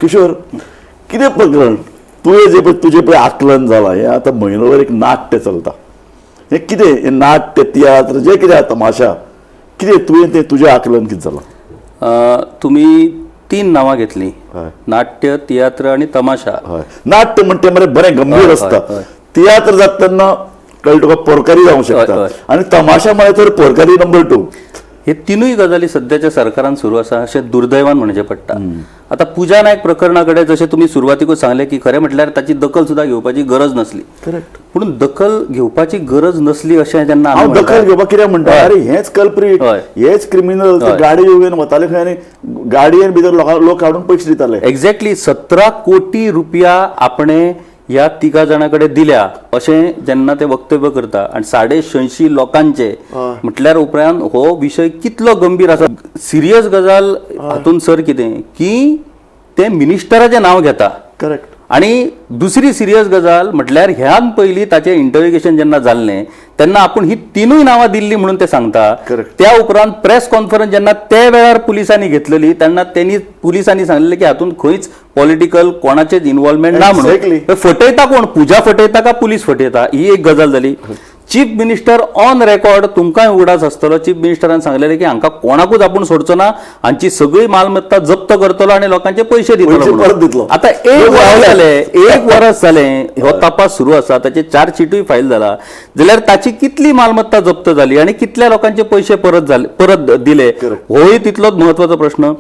किशोर कितें प्रकरण तुझे पळय आकलन जाला हे आता म्हयनोभर एक नाट्य चलता हे कितें हे नाट्य तियात्र जे कितें तमाशा कितें तुवें तें तुजें आकलन कितें जालां? तुम्ही 3 नावां घेतली हय. नाट्य तियात्र आणि तमाशा. हय नाट्य म्हणटा मरे बरें गंभीर हय, आसता हय. तियात्र जाता तेन्ना कळ्ळें तुका पोरकारी जावंक शकता हय, हय. आनी तमाशा म्हळ्यार तर पोरकारी नंबर 2. हे तिनूय गजाली सध्याच्या सरकारान सुरू आसा अशें दुर्दैवान म्हणचे पडटा. आता पूजा नायक प्रकरणाकडे जशें तुम्ही सुरवातीकूच सांगले की खरें म्हटल्यार ताची दखल सुद्धा घेवपाची गरज नसली. करेक्ट. पूण दखल घेवपाची गरज नसली अशें जेन्ना आमी हांव दखल म्हणटा, घेवपाक कित्याक म्हणटा हय. अरे हेच कल्प्रीट हय. हेच क्रिमिनल हय. गाडी घेवन वताले खंय आनी गाडयेन भितर लोक काडून पयशे दिताले. एक्झॅक्टली 17 कोटी रुपया आपणे ह्या 3 जाणांकडे दिल्या अशें जेन्ना ते वक्तव्य करता आणि 86 लोकांचे हय. म्हटल्यार उपरांत हो विशय कितलो गंभीर आसा. सिरियस गजाल हातून सर कितें की ते मिनिस्टराचें नांव घेता करेक्ट. आणि दुसरी सिरियस गजाल म्हटल्यार ह्यान पयलीं ताचें इंटरव्हिगेशन जेन्ना जाल्लें तेन्ना आपण ही 3 नांवां दिल्ली म्हणून ते सांगता. Correct. त्या उपरांत प्रेस कॉन्फरन्स जेन्ना त्या वेळार पुलिसांनी घेतलेली तेन्ना त्यांनी पुलिसांनी सांगलेलें की हातून खंयच पॉलिटिकल कोणाचेच इन्व्हॉल्वमेंट ना Exactly. म्हणून. फटयता कोण? पूजा फटयता का पुलीस फटयता ही एक गजाल जाली. चीफ मिनिस्टर ऑन रेकॉर्ड तुमकांय उगडास आसतलो चीफ मिनिस्टरान सांगलेलें की हांकां कोणाकूच आपूण सोडचो ना हांची सगळी मालमत्ता जप्त करतलो आणि लोकांचे पैसे पैसे दितलो परत म्हणून. दितलो. आता एक वर्स जालें हो तपास सुरू आसा ताचे चार्जशीटूय फायल जाला जाल्यार ताची कितली मालमत्ता जप्त झाली आणि कितल्या लोकांचे पैसे परत दिले Correct. होय तितलोच महत्वाचो प्रश्न.